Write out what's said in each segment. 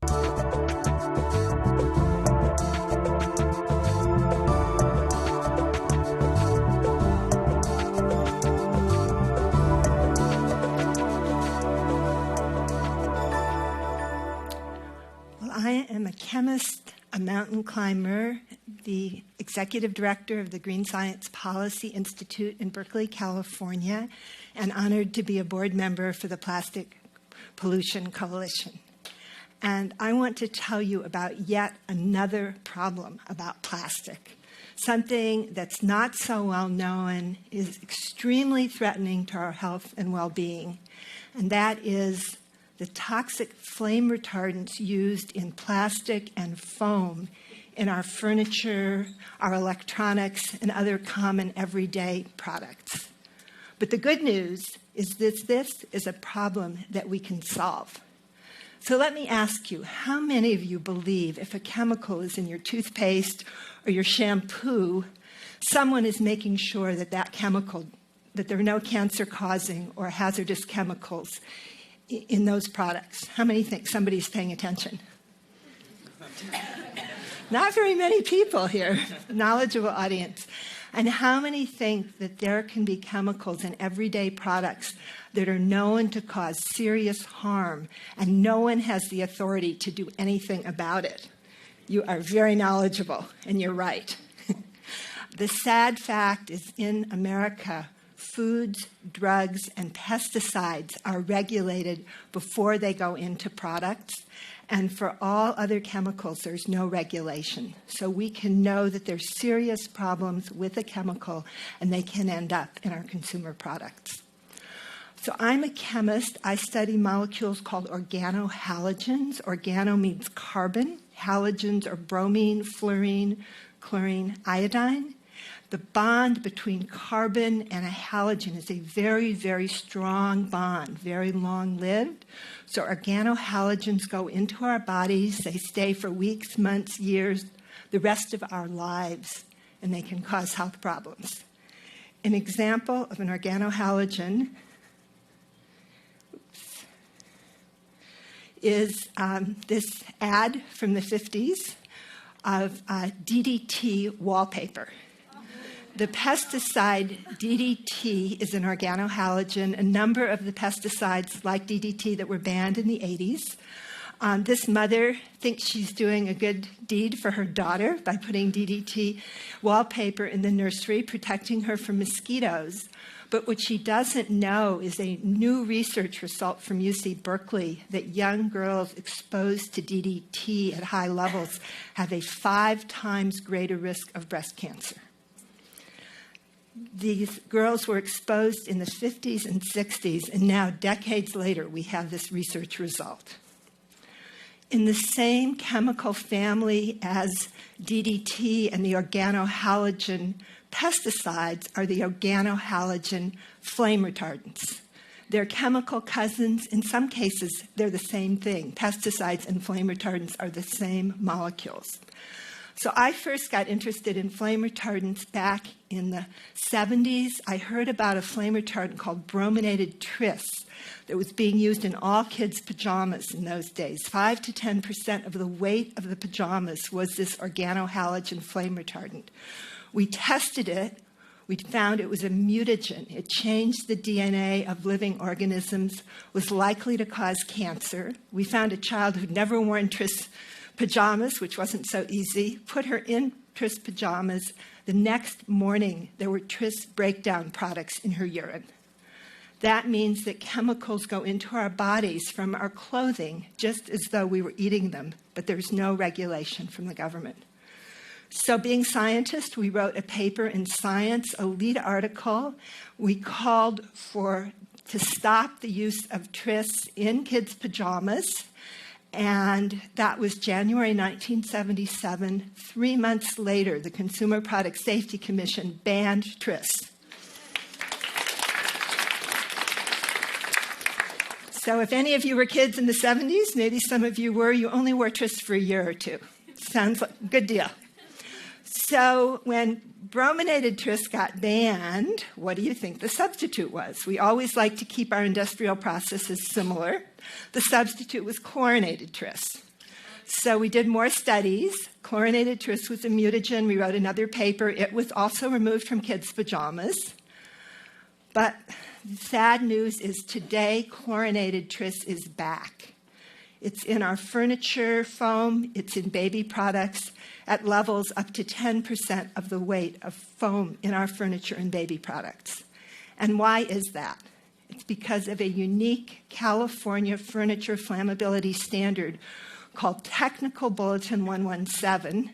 I am a chemist, a mountain climber, the executive director of the Green Science Policy Institute in Berkeley, California, and honored to be a board member for the Plastic Pollution Coalition. And I want to tell you about yet another problem about plastic. Something that's not so well known, is extremely threatening to our health and well-being, and that is the toxic flame retardants used in plastic and foam in our furniture, our electronics, and other common everyday products. But the good news is that this is a problem that we can solve. So let me ask you, how many of you believe if a chemical is in your toothpaste or your shampoo, someone is making sure that that chemical, that there are no cancer-causing or hazardous chemicals in those products? How many think somebody's paying attention? Not very many people here, knowledgeable audience. And how many think that there can be chemicals in everyday products that are known to cause serious harm and no one has the authority to do anything about it? You are very knowledgeable, and you're right. The sad fact is in America, foods, drugs, and pesticides are regulated before they go into products. And for all other chemicals, there's no regulation. So we can know that there's serious problems with a chemical, and they can end up in our consumer products. So I'm a chemist. I study molecules called organohalogens. Organo means carbon. Halogens are bromine, fluorine, chlorine, iodine. The bond between carbon and a halogen is a very, very strong bond, very long-lived. So organohalogens go into our bodies. They stay for weeks, months, years, the rest of our lives, and they can cause health problems. An example of an organohalogen is this ad from the 50s of Ddt Wallpaper. The pesticide DDT is an organohalogen. A number of the pesticides like DDT that were banned in the 80s. This mother thinks she's doing a good deed for her daughter by putting DDT wallpaper in the nursery, protecting her from mosquitoes. But what she doesn't know is a new research result from UC Berkeley that young girls exposed to DDT at high levels have a 5 times greater risk of breast cancer. These girls were exposed in the 50s and 60s, and now, decades later, we have this research result. In the same chemical family as DDT and the organohalogen pesticides are the organohalogen flame retardants. They're chemical cousins. In some cases, they're the same thing. Pesticides and flame retardants are the same molecules. So I first got interested in flame retardants back in the 70s. I heard about a flame retardant called brominated tris that was being used in all kids' pajamas in those days. 5 to 10% of the weight of the pajamas was this organohalogen flame retardant. We tested it. We found it was a mutagen. It changed the DNA of living organisms, was likely to cause cancer. We found a child who'd never worn tris pajamas, which wasn't so easy, put her in tris pajamas. The next morning, there were tris breakdown products in her urine. That means that chemicals go into our bodies from our clothing, just as though we were eating them, but there's no regulation from the government. So being scientists, we wrote a paper in Science, a lead article. We called to stop the use of tris in kids' pajamas. And that was January 1977. 3 months later, the Consumer Product Safety Commission banned tris. So if any of you were kids in the 70s, maybe some of you were, you only wore tris for a year or two. Sounds like a good deal. So when brominated tris got banned, what do you think the substitute was? We always like to keep our industrial processes similar. The substitute was chlorinated tris. So we did more studies. Chlorinated tris was a mutagen. We wrote another paper. It was also removed from kids' pajamas. But the sad news is today, chlorinated tris is back. It's in our furniture foam. It's in baby products at levels up to 10% of the weight of foam in our furniture and baby products. And why is that? It's because of a unique California furniture flammability standard called Technical Bulletin 117.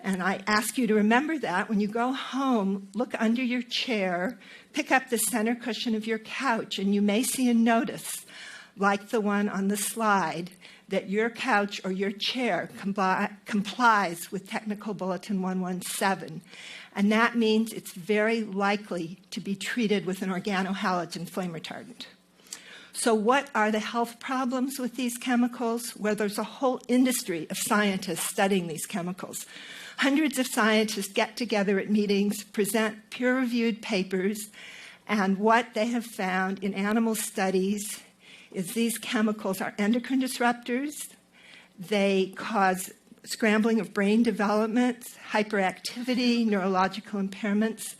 And I ask you to remember that when you go home, look under your chair, pick up the center cushion of your couch, and you may see a notice, like the one on the slide, that your couch or your chair complies with Technical Bulletin 117. And that means it's very likely to be treated with an organohalogen flame retardant. So what are the health problems with these chemicals? Well, there's a whole industry of scientists studying these chemicals. Hundreds of scientists get together at meetings, present peer-reviewed papers, and what they have found in animal studies is these chemicals are endocrine disruptors. They cause scrambling of brain development, hyperactivity, neurological impairments.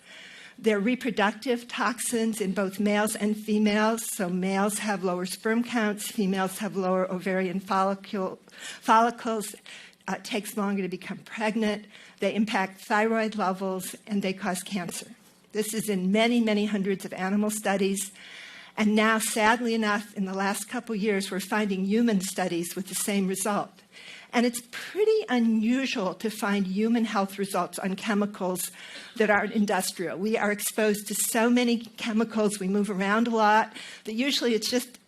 They're reproductive toxins in both males and females. So males have lower sperm counts, females have lower ovarian follicles. It takes longer to become pregnant. They impact thyroid levels, and they cause cancer. This is in many, many hundreds of animal studies. And now, sadly enough, in the last couple years, we're finding human studies with the same result. And it's pretty unusual to find human health results on chemicals that aren't industrial. We are exposed to so many chemicals, we move around a lot, that usually it's just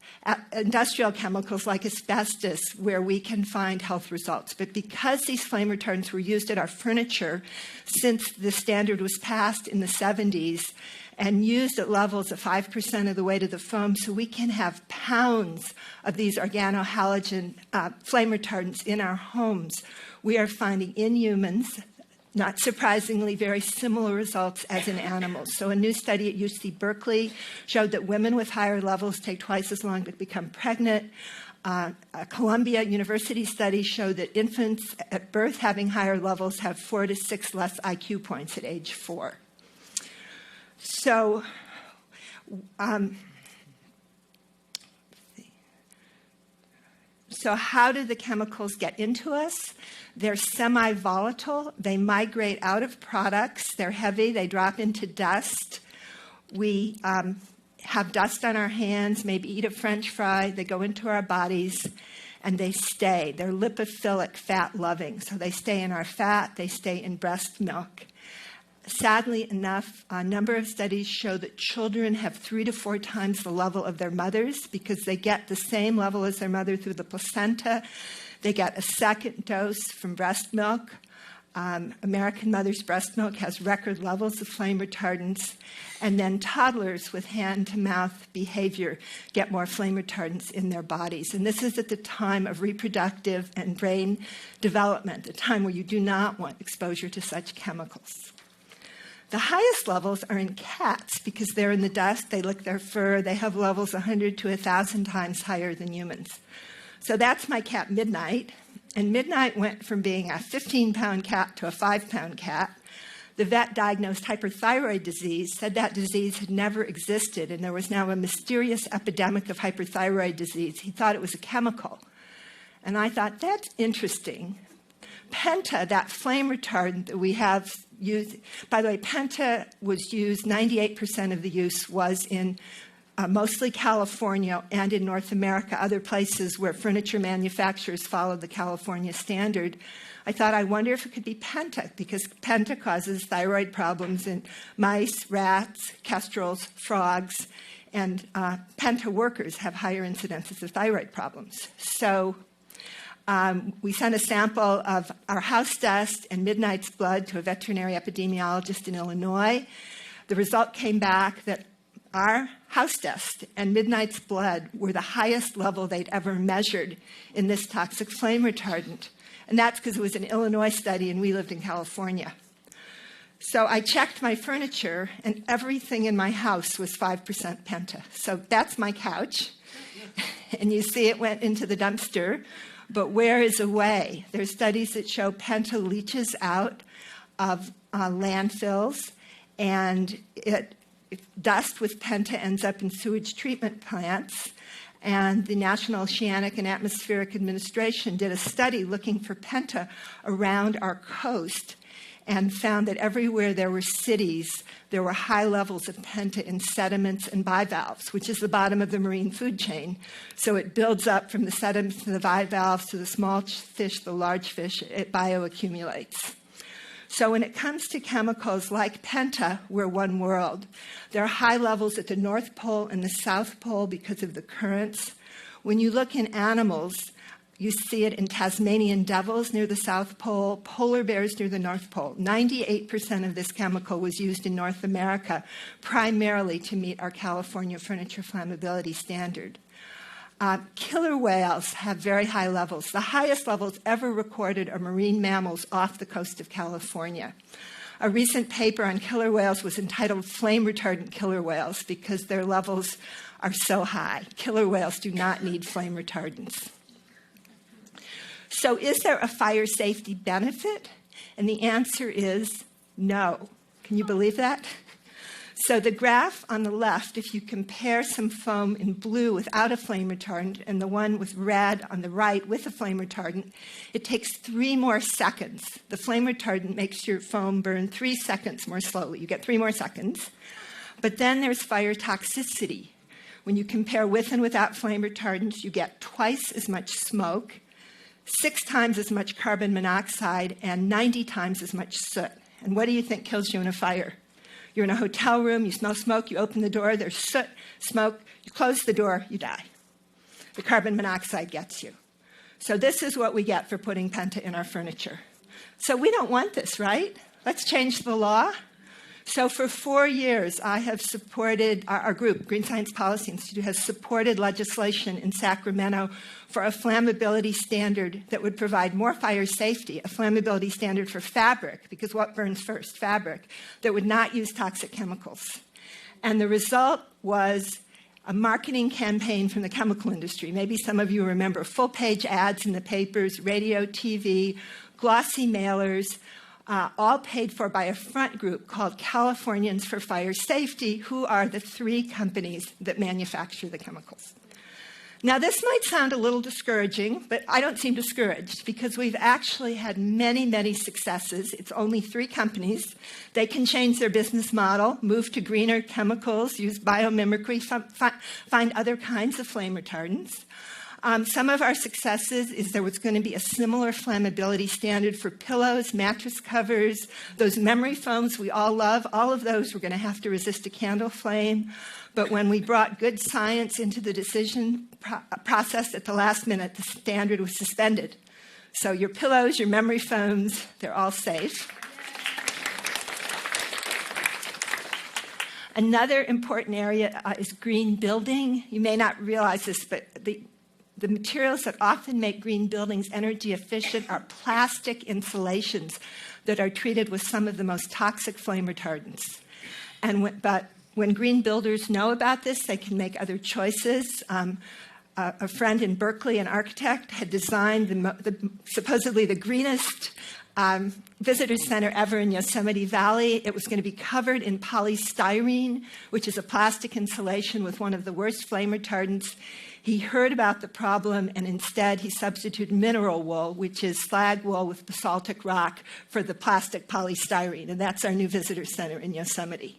industrial chemicals like asbestos where we can find health results. But because these flame retardants were used in our furniture since the standard was passed in the 70s, and used at levels of 5% of the weight of the foam, so we can have pounds of these organohalogen flame retardants in our homes. We are finding in humans, not surprisingly, very similar results as in animals. So a new study at UC Berkeley showed that women with higher levels take twice as long to become pregnant. A Columbia University study showed that infants at birth having higher levels have 4 to 6 less IQ points at age 4. So, how do the chemicals get into us? They're semi-volatile. They migrate out of products. They're heavy. They drop into dust. We have dust on our hands, maybe eat a French fry. They go into our bodies, and they stay. They're lipophilic, fat-loving. So they stay in our fat. They stay in breast milk. Sadly enough, a number of studies show that children have 3 to 4 times the level of their mothers because they get the same level as their mother through the placenta. They get a second dose from breast milk. American mother's breast milk has record levels of flame retardants. And then toddlers with hand-to-mouth behavior get more flame retardants in their bodies. And this is at the time of reproductive and brain development, a time where you do not want exposure to such chemicals. The highest levels are in cats because they're in the dust, they lick their fur, they have levels 100 to 1,000 times higher than humans. So that's my cat, Midnight. And Midnight went from being a 15-pound cat to a 5-pound cat. The vet diagnosed hyperthyroid disease, said that disease had never existed, and there was now a mysterious epidemic of hyperthyroid disease. He thought it was a chemical. And I thought, that's interesting. Penta, that flame retardant that we have used, by the way, Penta was used, 98% of the use was in mostly California and in North America, other places where furniture manufacturers followed the California standard. I thought, I wonder if it could be Penta, because Penta causes thyroid problems in mice, rats, kestrels, frogs, and Penta workers have higher incidences of thyroid problems. So we sent a sample of our house dust and Midnight's blood to a veterinary epidemiologist in Illinois. The result came back that our house dust and Midnight's blood were the highest level they'd ever measured in this toxic flame retardant. And that's because it was an Illinois study and we lived in California. So I checked my furniture and everything in my house was 5% Penta. So that's my couch. And you see it went into the dumpster But where is a way? There's studies that show penta leaches out of landfills, and dust with penta ends up in sewage treatment plants. And the National Oceanic and Atmospheric Administration did a study looking for penta around our coast and found that everywhere there were cities, there were high levels of penta in sediments and bivalves, which is the bottom of the marine food chain. So it builds up from the sediments to the bivalves to the small fish, the large fish, it bioaccumulates. So when it comes to chemicals like penta, we're one world. There are high levels at the North Pole and the South Pole because of the currents. When you look in animals, you see it in Tasmanian devils near the South Pole, polar bears near the North Pole. 98% of this chemical was used in North America, primarily to meet our California furniture flammability standard. Killer whales have very high levels. The highest levels ever recorded are marine mammals off the coast of California. A recent paper on killer whales was entitled Flame Retardant Killer Whales because their levels are so high. Killer whales do not need flame retardants. So is there a fire safety benefit? And the answer is no. Can you believe that? So the graph on the left, if you compare some foam in blue without a flame retardant and the one with red on the right with a flame retardant, it takes 3 more seconds. The flame retardant makes your foam burn 3 seconds more slowly. You get 3 more seconds. But then there's fire toxicity. When you compare with and without flame retardants, you get twice as much smoke, 6 times as much carbon monoxide, and 90 times as much soot. And what do you think kills you in a fire? You're in a hotel room, you smell smoke, you open the door, there's soot, smoke, you close the door, you die. The carbon monoxide gets you. So this is what we get for putting penta in our furniture. So we don't want this, right? Let's change the law. So for 4 years, I have supported, our group, Green Science Policy Institute, has supported legislation in Sacramento for a flammability standard that would provide more fire safety, a flammability standard for fabric, because what burns first? Fabric, that would not use toxic chemicals. And the result was a marketing campaign from the chemical industry. Maybe some of you remember full-page ads in the papers, radio, TV, glossy mailers, all paid for by a front group called Californians for Fire Safety, who are the 3 companies that manufacture the chemicals. Now, this might sound a little discouraging, but I don't seem discouraged because we've actually had many, many successes. It's only 3 companies. They can change their business model, move to greener chemicals, use biomimicry, find other kinds of flame retardants. Some of our successes is there was going to be a similar flammability standard for pillows, mattress covers, those memory foams we all love. All of those were going to have to resist a candle flame. But when we brought good science into the decision process at the last minute, the standard was suspended. So your pillows, your memory foams, they're all safe. Another important area is green building. You may not realize this, but the materials that often make green buildings energy efficient are plastic insulations that are treated with some of the most toxic flame retardants. But when green builders know about this, they can make other choices. A friend in Berkeley, an architect, had designed supposedly the greenest visitor center ever in Yosemite Valley. It was going to be covered in polystyrene, which is a plastic insulation with one of the worst flame retardants. He heard about the problem, and instead he substituted mineral wool, which is slag wool with basaltic rock, for the plastic polystyrene, and that's our new visitor center in Yosemite.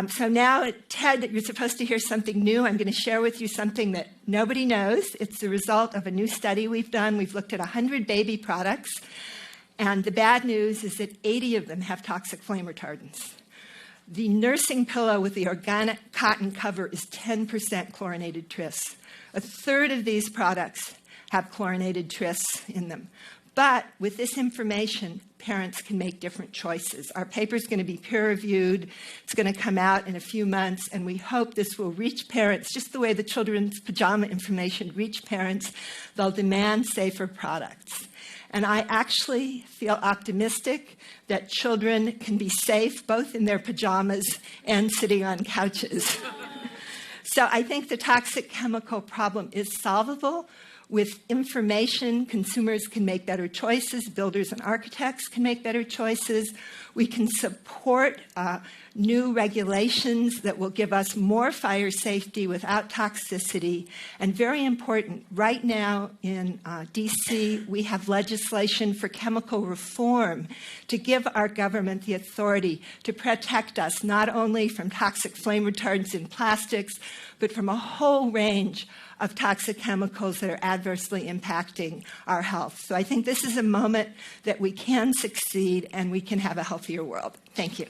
So now, Ted, you're supposed to hear something new. I'm going to share with you something that nobody knows. It's the result of a new study we've done. We've looked at 100 baby products, and the bad news is that 80 of them have toxic flame retardants. The nursing pillow with the organic cotton cover is 10% chlorinated tris. A third of these products have chlorinated tris in them. But with this information, parents can make different choices. Our paper is going to be peer-reviewed. It's going to come out in a few months, and we hope this will reach parents just the way the children's pajama information reached parents. They'll demand safer products. And I actually feel optimistic that children can be safe both in their pajamas and sitting on couches. So I think the toxic chemical problem is solvable. With information, consumers can make better choices. Builders and architects can make better choices. We can support new regulations that will give us more fire safety without toxicity. And very important, right now in DC, we have legislation for chemical reform to give our government the authority to protect us not only from toxic flame retardants in plastics, but from a whole range of toxic chemicals that are adversely impacting our health. So I think this is a moment that we can succeed and we can have a healthier world. Thank you.